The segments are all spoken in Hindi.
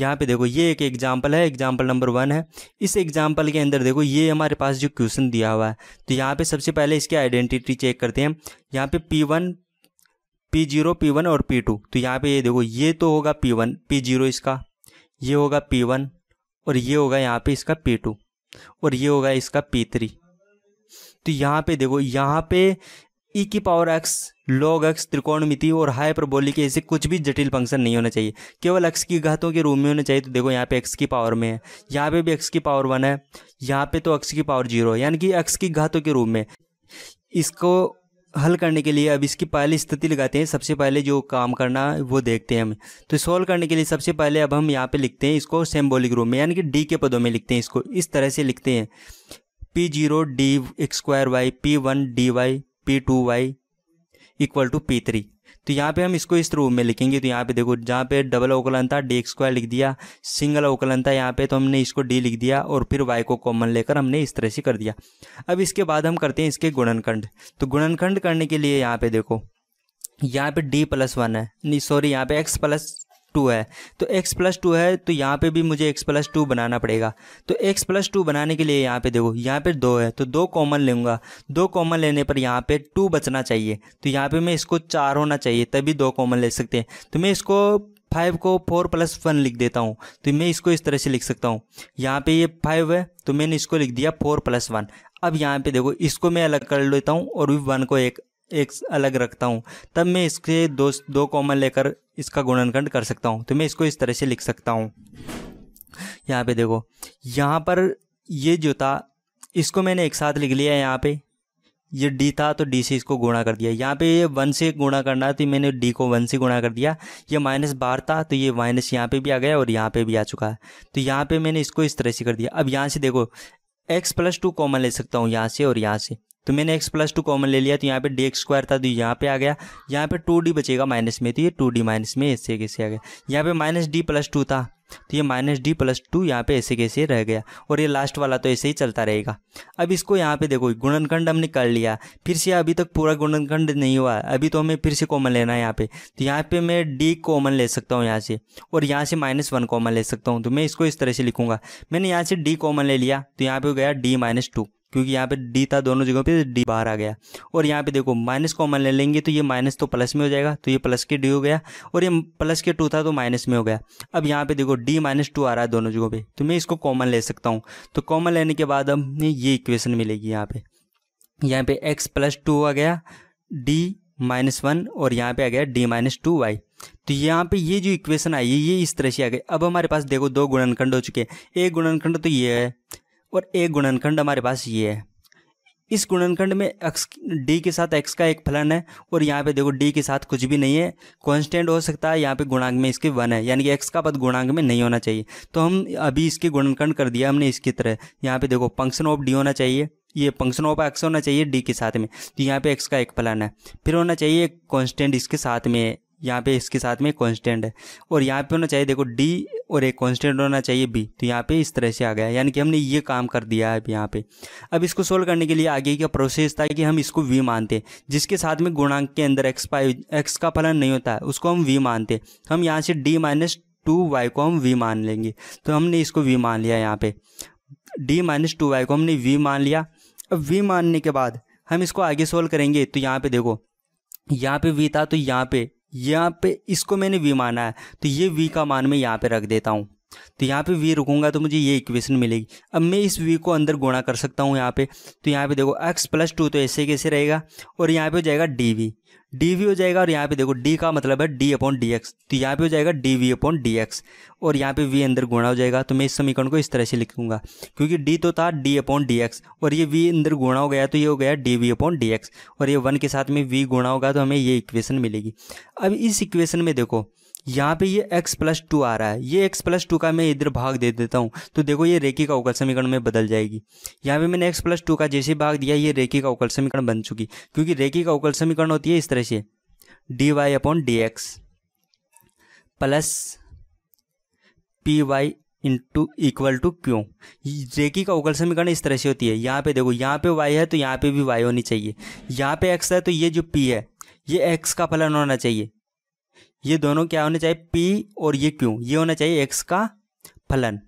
यहाँ पे देखो ये एक एग्जाम्पल है, एग्जाम्पल नंबर 1 है। इस एग्जाम्पल के अंदर देखो ये हमारे पास जो क्वेश्चन दिया हुआ है, तो यहाँ पे सबसे पहले इसकी आइडेंटिटी चेक करते हैं। यहाँ पे P1, P0, P1 और P2। तो यहाँ पे ये देखो ये तो होगा P1, P0 इसका, ये होगा P1 और ये होगा यहाँ पे इसका P2 और ये होगा इसका P3। तो यहाँ पे देखो यहाँ पे e की पावर x, log x, त्रिकोणमिति और हाइपरबोलिक ऐसे कुछ भी जटिल फंक्शन नहीं होना चाहिए, केवल x की घातों के रूप में होना चाहिए। तो देखो यहाँ पे x की पावर में है, यहाँ पे भी x की पावर 1 है, यहाँ पे तो x की पावर 0 है, यानी कि x की घातों के रूप में। इसको हल करने के लिए अब इसकी पहली स्थिति लगाते हैं। सबसे पहले जो काम करना है वो देखते हैं हम। तो सॉल्व करने के लिए सबसे पहले अब हम यहाँ पे लिखते हैं इसको सिंबॉलिक रूप में, यानी कि d के पदों में लिखते हैं। इसको इस तरह से लिखते हैं P0 dx²y, P1 dy, P2y equal to P3। तो यहाँ पे हम इसको इस रूप में लिखेंगे। तो यहाँ पे देखो जहाँ पे डबल अवकलन था dx² लिख दिया, सिंगल अवकलन था यहाँ पे तो हमने इसको d लिख दिया और फिर y को कॉमन लेकर हमने इस तरह से कर दिया। अब इसके बाद हम करते हैं इसके गुणनखंड। तो गुणनखंड करने के लिए यहाँ पे देखो यहाँ पे d+1 है, नहीं सॉरी यहाँ पे x+2 है। तो x+2 है तो यहाँ पे भी मुझे x+2 बनाना पड़ेगा। तो x+2 बनाने के लिए यहाँ पे देखो यहाँ पे 2 है तो 2 कॉमन लूँगा, 2 कॉमन लेने पर यहाँ पे 2 बचना चाहिए। तो यहाँ पे मैं इसको 4 होना चाहिए तभी 2 कॉमन ले सकते हैं। तो मैं इसको 5 को 4+1 लिख देता हूँ। तो मैं इसको इस तरह से लिख सकता हूँ, यहाँ पे ये 5 है तो मैंने इसको लिख दिया 4+1। अब यहाँ पे देखो इसको मैं अलग कर लेता हूँ और 1 को एक अलग रखता हूँ, तब मैं इसके दो कॉमन लेकर इसका गुणनखंड कर सकता हूँ। तो मैं इसको इस तरह से लिख सकता हूँ। यहाँ पे देखो यहाँ पर ये जो था इसको मैंने एक साथ लिख लिया। यहाँ पे ये d था तो d से इसको गुणा कर दिया। यहाँ पे ये 1 से गुणा करना है तो मैंने d को 1 से गुणा कर दिया। ये -12 था तो ये माइनस यहाँ पे भी आ गया और यहाँ पे भी आ चुका है। तो यहाँ पे मैंने इसको इस तरह से कर दिया। अब यहाँ से देखो x+2 कॉमन ले सकता हूँ यहाँ से और यहाँ से। तो मैंने x+2 कॉमन ले लिया तो यहाँ पे dx² था तो यहाँ पे आ गया। यहाँ पे 2d बचेगा माइनस में तो ये 2d माइनस में ऐसे कैसे आ गया। यहाँ पे -d+2 था तो ये -d+2 यहाँ पे ऐसे कैसे रह गया और ये लास्ट वाला तो ऐसे ही चलता रहेगा। अब इसको यहाँ पे देखो गुणनखंड हमने कर लिया, फिर से अभी तक पूरा गुणनखंड नहीं हुआ है, अभी तो हमें फिर से कॉमन लेना है यहाँ पे। तो यहाँ पे मैं d कॉमन ले सकता हूँ यहाँ से और यहाँ से -1 कॉमन ले सकता हूँ। तो मैं इसको इस तरह से लिखूंगा, मैंने यहाँ से d कॉमन ले लिया तो यहाँ पे हो गया d-2 क्योंकि यहाँ पे d था दोनों जगहों पे d बाहर आ गया। और यहाँ पे देखो माइनस कॉमन ले लेंगे तो ये माइनस तो प्लस में हो जाएगा तो ये प्लस के d हो गया और ये प्लस के 2 था तो माइनस में हो गया। अब यहाँ पे देखो d-2 आ रहा है दोनों जगहों पे तो मैं इसको कॉमन ले सकता हूँ। तो कॉमन लेने के बाद अब ये इक्वेशन मिलेगी। यहाँ पे x+2 आ गया d-1 और यहाँ पे आ गया d-2y। तो यहाँ पे ये जो इक्वेशन आई है ये इस तरह से आ गई। अब हमारे पास देखो 2 गुणनखंड हो चुके हैं, एक गुणनखंड तो ये है और एक गुणनखंड हमारे पास ये है। इस गुणनखंड में x d के साथ x का एक फलन है और यहाँ पे देखो d के साथ कुछ भी नहीं है, कांस्टेंट हो सकता है। यहाँ पे गुणांक में इसके 1 है यानी कि x का पद गुणांक में नहीं होना चाहिए। तो हम अभी इसके गुणनखंड कर दिया हमने इसकी तरह। यहाँ पे देखो फंक्शन ऑफ d होना चाहिए, ये फंक्शन ऑफ x होना चाहिए d के साथ में। तो यहाँ पे x का एक फलन है, फिर होना चाहिए कांस्टेंट इसके साथ में, यहाँ पे इसके साथ में कांस्टेंट है और यहाँ पे होना चाहिए देखो d और एक कांस्टेंट होना चाहिए b। तो यहाँ पे इस तरह से आ गया, यानी कि हमने ये काम कर दिया है यहाँ पे। अब इसको सोल्व करने के लिए आगे का प्रोसेस था कि हम इसको v मानते, जिसके साथ में गुणांक के अंदर x का फलन नहीं होता है उसको हम v मानते। हम यहाँ से d-2y को हम v मान लेंगे। तो हमने इसको v मान लिया, यहाँ पे d-2y को हमने v मान लिया। अब v मानने के बाद हम इसको आगे सोल्व करेंगे। तो यहाँ पे देखो यहाँ पे v था तो यहाँ पे इसको मैंने v माना है तो ये v का मान मैं यहाँ पे रख देता हूँ। तो यहाँ पे v रखूँगा तो मुझे ये इक्वेशन मिलेगी। अब मैं इस v को अंदर गुणा कर सकता हूँ यहाँ पे। तो यहाँ पे देखो x+2 तो ऐसे कैसे रहेगा और यहाँ पे हो जाएगा dv हो जाएगा और यहाँ पे देखो d का मतलब है d/dx तो यहाँ पे हो जाएगा dv/dx और यहाँ पे v अंदर गुणा हो जाएगा। तो मैं इस समीकरण को इस तरह से लिखूंगा क्योंकि d तो था d/dx और ये v अंदर गुणा हो गया तो ये हो गया dv/dx और ये 1 के साथ में v गुणा होगा तो हमें ये इक्वेशन मिलेगी। अब इस इक्वेशन में देखो यहाँ पे ये x+2 आ रहा है, ये x+2 का मैं इधर भाग दे देता हूँ तो देखो ये रेखिक अवकल समीकरण में बदल जाएगी। यहाँ पे मैंने x+2 का जैसे भाग दिया ये रेखिक अवकल समीकरण बन चुकी, क्योंकि रेखिक अवकल समीकरण होती है इस तरह से dy/dx plus py equal to q। रेखिक अवकल समीकरण इस तरह से होती है। यहाँ पे देखो यहाँ पे y है तो यहाँ पे भी y होनी चाहिए, यहाँ पे x है तो ये जो p है ये x का फलन होना चाहिए, ये दोनों क्या होने चाहिए, p और ये q, ये होना चाहिए x का फलन।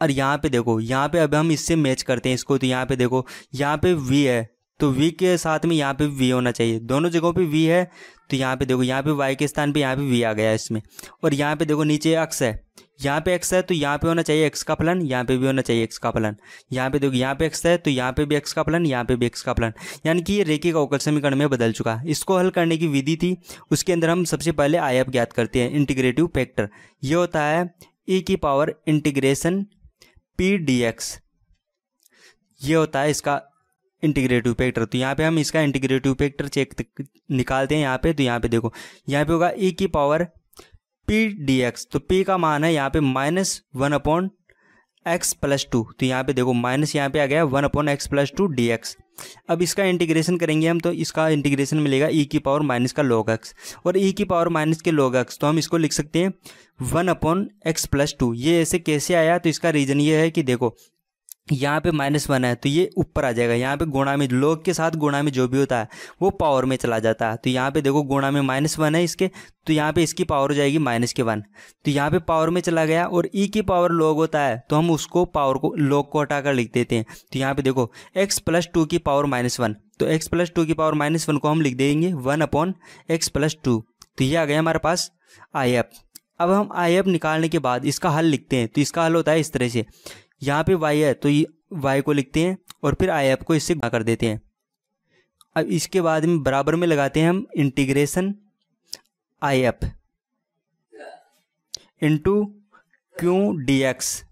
और यहाँ पे देखो, यहाँ पे अब हम इससे मैच करते हैं इसको, तो यहाँ पे देखो यहाँ पे v है, तो v के साथ में यहाँ पे v होना चाहिए, दोनों जगहों पे v है। तो यहाँ पे देखो, यहाँ पे y के स्थान पे यहाँ पे v आ गया है इसमें। और यहाँ पे देखो नीचे x है, यहाँ पे x है तो यहाँ पे होना चाहिए x का फलन, यहाँ पे भी होना चाहिए x का फलन। यहाँ पे देखो यहाँ पे x है तो यहाँ पे भी x का फलन, यहाँ पे भी x का फलन। यानी कि ये रेखीय अवकल समीकरण में बदल चुका है। इसको हल करने की विधि थी, उसके अंदर हम सबसे पहले आयप ज्ञात करते हैं, इंटीग्रेटिव फैक्टर। ये होता है e की पावर इंटीग्रेशन p dx, ये होता है इसका इंटीग्रेटिव फैक्टर। तो यहाँ पे हम इसका इंटीग्रेटिव फैक्टर चेक निकालते हैं यहाँ पे। तो यहाँ पे देखो, यहाँ पे होगा e की पावर p dx, तो p का मान है यहाँ पे -1/x+2। तो यहाँ पे देखो माइनस यहाँ पे आ गया 1/x+2 dx। अब इसका इंटीग्रेशन करेंगे हम, तो इसका इंटीग्रेशन मिलेगा e की पावर माइनस का log x, और e की पावर माइनस के log x, तो हम इसको लिख सकते हैं 1/x+2। ये ऐसे कैसे आया, तो इसका रीज़न ये है कि देखो यहाँ पे -1 है तो ये ऊपर आ जाएगा, यहाँ पे गुणा में, log के साथ गुणा में जो भी होता है वो पावर में चला जाता है। तो यहाँ पे देखो गुणा में -1 है इसके, तो यहाँ पे इसकी पावर हो जाएगी -1, तो यहाँ पे पावर में चला गया। और e की पावर log होता है तो हम उसको पावर को, log को हटा कर लिख देते हैं। तो यहाँ पे देखो x+2 की पावर -1, तो x+2 की पावर -1 को हम लिख देंगे 1/x+2। तो ये आ गया हमारे पास आयप। अब हम आयप निकालने के बाद इसका हल लिखते हैं। तो इसका हल होता है इस तरह से, यहाँ पे y है तो ये y को लिखते हैं और फिर आयप को इससे गुणा कर देते हैं। अब इसके बाद में बराबर में लगाते हैं हम इंटीग्रेशन आयप इंटू क्यू dx।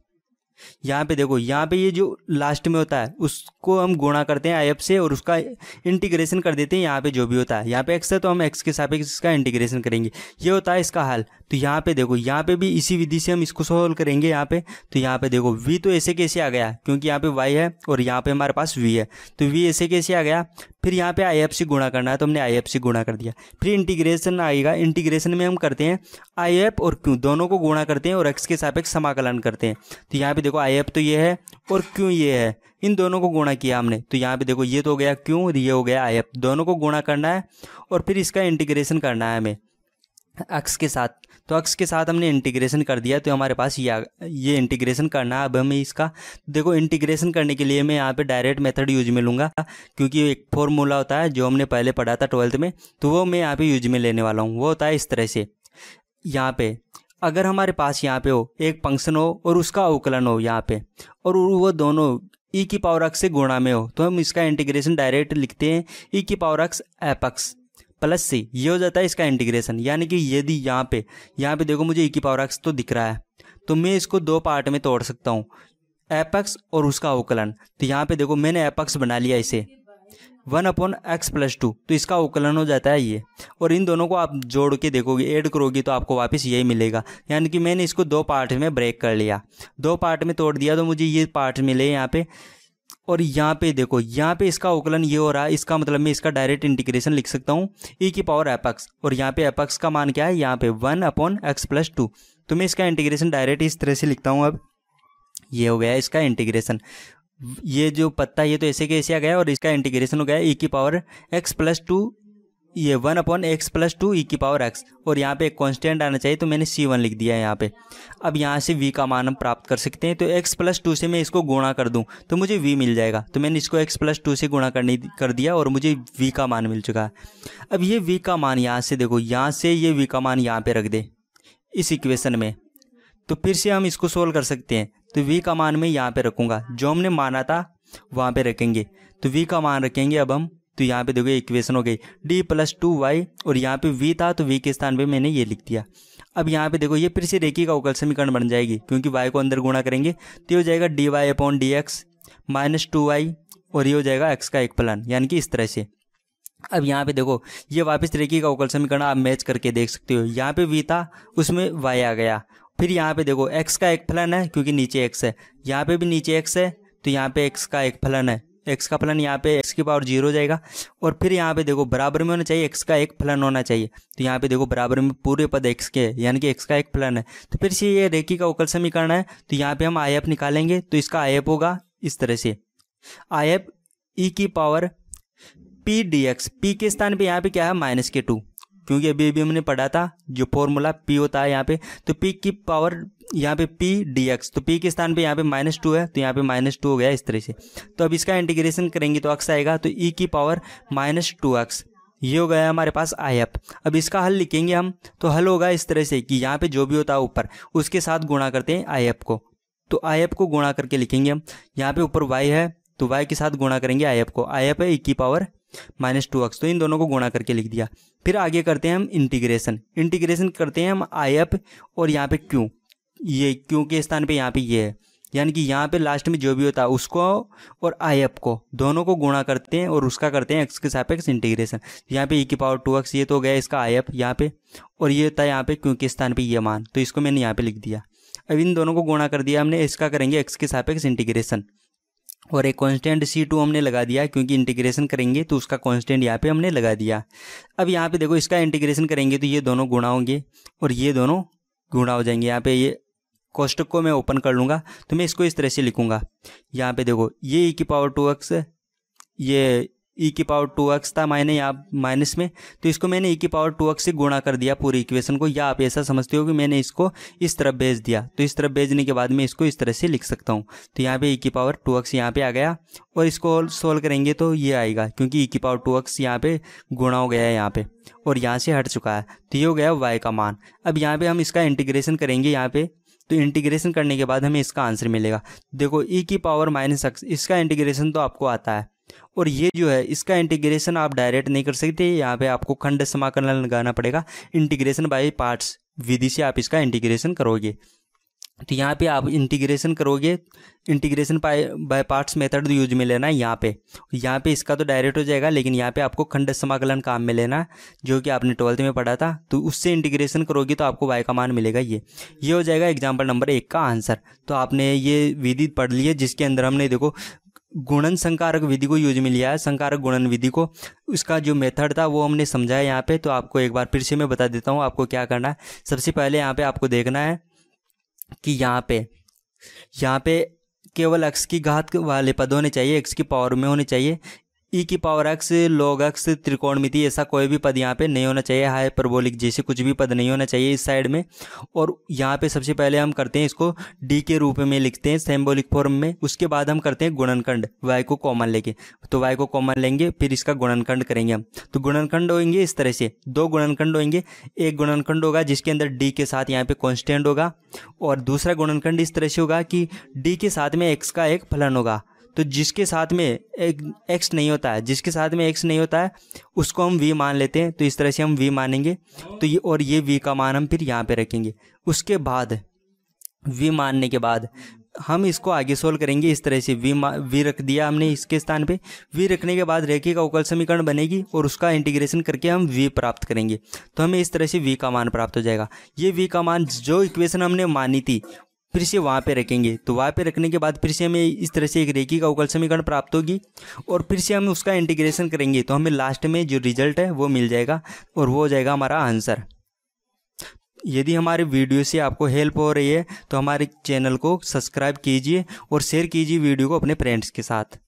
यहाँ पे देखो, यहाँ पे ये जो लास्ट में होता है उसको हम गुणा करते हैं आयप से और उसका इंटीग्रेशन कर देते हैं यहाँ पे जो भी होता है। यहाँ पे x है तो हम x के सापेक्ष इसका इंटीग्रेशन करेंगे, ये होता है इसका हल। तो यहाँ पे देखो, यहाँ पे भी इसी विधि से हम इसको सोल्व करेंगे यहाँ पे। तो यहाँ पे देखो v तो ऐसे कैसे आ गया, क्योंकि यहाँ पे y है और यहाँ पे हमारे पास v है, तो v ऐसे कैसे आ गया। फिर यहाँ पे आयप से गुणा करना है तो हमने आयप से गुणा कर दिया। फिर इंटीग्रेशन आएगा, इंटीग्रेशन में हम करते हैं आयप और क्यू दोनों को गुणा करते हैं और x के सापेक्ष समाकलन करते हैं। तो यहाँ पे देखो आयप तो ये है और क्यू ये है, इन दोनों को गुणा किया हमने। तो यहाँ पे देखो ये तो हो गया क्यू और ये हो गया आयप, दोनों को गुणा करना है और फिर इसका इंटीग्रेशन करना है हमें x के साथ। तो x के साथ हमने इंटीग्रेशन कर दिया, तो हमारे पास ये इंटीग्रेशन करना है। अब हमें इसका देखो इंटीग्रेशन करने के लिए मैं यहाँ पे डायरेक्ट मेथड यूज में लूँगा, क्योंकि एक फॉर्मूला होता है जो हमने पहले पढ़ा था 12th में, तो वो मैं यहाँ पे यूज में लेने वाला हूँ। वो होता है इस तरह से, यहाँ पे अगर हमारे पास यहाँ पे हो एक फंक्शन हो और उसका अवकलन हो यहाँ पे, और वो दोनों e की पावर x से गुणा में हो, तो हम इसका इंटीग्रेशन डायरेक्ट लिखते हैं e की power x f(x) plus c, ये हो जाता है इसका इंटीग्रेशन। यानी कि यदि यहाँ पे देखो मुझे e की पावर x तो दिख रहा है, तो मैं इसको दो पार्ट में तोड़ सकता हूँ, f(x) और उसका अवकलन। तो यहाँ पे देखो मैंने f(x) बना लिया इसे 1/x+2, तो इसका अवकलन हो जाता है ये। और इन दोनों को आप जोड़ के देखोगे, ऐड करोगे तो आपको वापस यही मिलेगा। यानी कि मैंने इसको दो पार्ट में ब्रेक कर लिया, दो पार्ट में तोड़ दिया, तो मुझे ये पार्ट मिले यहाँ पे। और यहाँ पे देखो, यहाँ पे इसका अवकलन ये हो रहा है, इसका मतलब मैं इसका डायरेक्ट इंटीग्रेशन लिख सकता हूँ e की पावर f(x), और यहाँ पे f(x) का मान क्या है, यहाँ पे 1/x+2। तो मैं इसका इंटीग्रेशन डायरेक्ट इस तरह से लिखता हूँ। अब ये हो गया इसका इंटीग्रेशन, ये जो पत्ता ये तो ऐसे कैसे आ गया, और इसका इंटीग्रेशन हो गया e की पावर x+2, ये 1/x+2 e की पावर x, और यहाँ पे एक कांस्टेंट आना चाहिए तो मैंने c1 लिख दिया है यहाँ पे। अब यहाँ से v का मान हम प्राप्त कर सकते हैं। तो x+2 से मैं इसको गुणा कर दूँ तो मुझे v मिल जाएगा, तो मैंने इसको x+2 से गुणा कर दिया और मुझे v का मान मिल चुका है। अब ये v का मान यहाँ से देखो, यहाँ से ये v का मान यहाँ पे रख दे इस इक्वेशन में, तो फिर से हम इसको सोल्व कर सकते हैं। तो v का मान मैं यहाँ पे रखूँगा, जो हमने माना था वहाँ पे रखेंगे, तो v का मान रखेंगे अब हम। तो यहाँ पे देखो इक्वेशन हो गई d+2y, और यहाँ पे v था तो v के स्थान पे मैंने ये लिख दिया। अब यहाँ पे देखो ये फिर से रेखीय अवकल समीकरण बन जाएगी, क्योंकि y को अंदर गुणा करेंगे तो ये हो जाएगा dy/dx -2y, और ये हो जाएगा x का एक फलन, यानी कि इस तरह से। अब यहाँ पे देखो ये वापस रेखीय अवकल समीकरण आप मैच करके देख सकते हो, यहाँ पे v था उसमें y आ गया। फिर यहाँ पे देखो x का एक फलन है क्योंकि नीचे x है, यहाँ पे भी नीचे x है, तो यहाँ पे x का एक फलन है, x का फलन यहाँ पे x की पावर 0 हो जाएगा। और फिर यहाँ पे देखो बराबर में होना चाहिए, x का एक फलन होना चाहिए, तो यहाँ पे देखो बराबर में पूरे पद x के यानी कि x का एक फलन है। तो फिर से ये रेखीय अवकल समीकरण है, तो यहाँ पे हम आयप निकालेंगे, तो इसका आयप होगा इस तरह से, आयप e की पावर p dx, p के स्थान पे यहाँ पे क्या है -2, क्योंकि अभी अभी हमने पढ़ा था जो फॉर्मूला पी होता है यहाँ पे, तो पी की पावर यहाँ पे पी डी एक्स, तो पी के स्थान पे यहाँ पे -2 है, तो यहाँ पे -2 हो गया इस तरह से। तो अब इसका इंटीग्रेशन करेंगे तो x आएगा, तो e की पावर -2x, ये हो गया हमारे पास IF। अब इसका हल लिखेंगे हम, तो हल होगा इस तरह से कि यहाँ पे जो भी होता है ऊपर उसके साथ गुणा करते हैं IF को, तो IF को गुणा करके लिखेंगे हम। यहाँ पे ऊपर y है तो y के साथ गुणा करेंगे IF को, IF है e की पावर -2x, तो इन दोनों को गुणा करके लिख दिया। फिर आगे करते हैं हम इंटीग्रेशन करते हैं हम IF और यहाँ पे q, ये q के स्थान पे यहाँ पे ये है, यानी कि यहाँ पे लास्ट में जो भी होता है उसको और IF को दोनों को गुणा करते हैं और उसका करते हैं x के सापेक्ष इंटीग्रेशन। यहाँ पे e की पावर 2x, ये तो हो गया इसका IF यहाँ पे, और ये होता है यहाँ पे q के स्थान पे ये मान, तो इसको मैंने यहाँ पे लिख दिया। अब इन दोनों को गुणा कर दिया हमने, इसका करेंगे x के सापेक्ष इंटीग्रेशन, और एक कांस्टेंट C2 हमने लगा दिया क्योंकि इंटीग्रेशन करेंगे तो उसका कांस्टेंट यहाँ पे हमने लगा दिया। अब यहाँ पे देखो इसका इंटीग्रेशन करेंगे तो ये दोनों गुणा होंगे और ये दोनों गुणा हो जाएंगे। यहाँ पे ये कोष्टक को मैं ओपन कर लूँगा तो मैं इसको इस तरह से लिखूँगा। यहाँ पे देखो ये e की पावर 2x, ये e की पावर 2x था मैंने यहाँ माइनस में, तो इसको मैंने e की पावर 2x से गुणा कर दिया पूरी इक्वेशन को, या आप ऐसा समझते हो कि मैंने इसको इस तरफ भेज दिया, तो इस तरफ भेजने के बाद मैं इसको इस तरह से लिख सकता हूँ। तो यहाँ पे e की पावर 2x यहाँ पे आ गया, और इसको सोल्व करेंगे तो ये आएगा क्योंकि e की पावर 2x यहाँ पे गुणा हो गया है यहाँ पे, और यहाँ से हट चुका है, तो ये हो गया y का मान। अब यहाँ पे हम इसका इंटीग्रेशन करेंगे यहाँ पे, तो इंटीग्रेशन करने के बाद हमें इसका आंसर मिलेगा। देखो e की पावर -x, इसका इंटीग्रेशन तो आपको आता है, और ये जो है इसका इंटीग्रेशन आप डायरेक्ट नहीं कर सकते, यहाँ पे आपको खंड समाकलन लगाना पड़ेगा, इंटीग्रेशन बाय पार्ट्स विधि से आप इसका इंटीग्रेशन करोगे। तो यहाँ पे आप इंटीग्रेशन करोगे, integration by parts method use में लेना है यहाँ पे इसका तो डायरेक्ट हो जाएगा, लेकिन यहाँ पे आपको खंड समाकलन काम में लेना है, जो कि आपने 12th में पढ़ा था, तो उससे इंटीग्रेशन करोगे तो आपको y का मान मिलेगा। ये हो जाएगा एग्जाम्पल नंबर 1 का आंसर। तो आपने ये विधि पढ़ ली है जिसके अंदर हमने देखो गुणन संकारक विधि को यूज में लिया है, संकारक गुणन विधि को, उसका जो मेथड था वो हमने समझाया यहाँ पे। तो आपको एक बार फिर से मैं बता देता हूँ आपको क्या करना है। सबसे पहले यहाँ पे आपको देखना है कि यहाँ पे केवल x की घात वाले पद होने चाहिए, x की पावर में होने चाहिए। e की पावर x, log x, त्रिकोणमिति, ऐसा कोई भी पद यहाँ पे नहीं होना चाहिए, हाइपरबोलिक जैसे कुछ भी पद नहीं होना चाहिए इस साइड में। और यहाँ पे सबसे पहले हम करते हैं इसको d के रूप में लिखते हैं सिंबॉलिक फॉर्म में, उसके बाद हम करते हैं गुणनखंड y को कॉमन लेके, तो y को कॉमन लेंगे फिर इसका गुणनखंड करेंगे हम। तो गुणनखंड होंगे इस तरह से, 2 गुणनखंड होंगे, एक गुणनखंड होगा जिसके अंदर d के साथ यहाँ पे कॉन्स्टेंट होगा, और दूसरा गुणनखंड इस तरह से होगा कि d के साथ में x का एक फलन होगा, तो जिसके साथ में एक x नहीं होता है, जिसके साथ में x नहीं होता है उसको हम v मान लेते हैं, तो इस तरह से हम v मानेंगे। तो ये और ये v का मान हम फिर यहाँ पे रखेंगे। उसके बाद v मानने के बाद हम इसको आगे सोल्व करेंगे इस तरह से, v रख दिया हमने इसके स्थान पे, v रखने के बाद रेखीय का अवकल समीकरण बनेगी और उसका इंटीग्रेशन करके हम v प्राप्त करेंगे, तो हमें इस तरह से v का मान प्राप्त हो जाएगा। ये v का मान जो इक्वेशन हमने मानी थी फिर से वहाँ पे रखेंगे, तो वहाँ पे रखने के बाद फिर से हमें इस तरह से एक रेखीय का अवकल समीकरण प्राप्त होगी, और फिर से हम उसका इंटीग्रेशन करेंगे तो हमें लास्ट में जो रिजल्ट है वो मिल जाएगा, और वो हो जाएगा हमारा आंसर। यदि हमारे वीडियो से आपको हेल्प हो रही है तो हमारे चैनल को सब्सक्राइब कीजिए और शेयर कीजिए वीडियो को अपने फ्रेंड्स के साथ।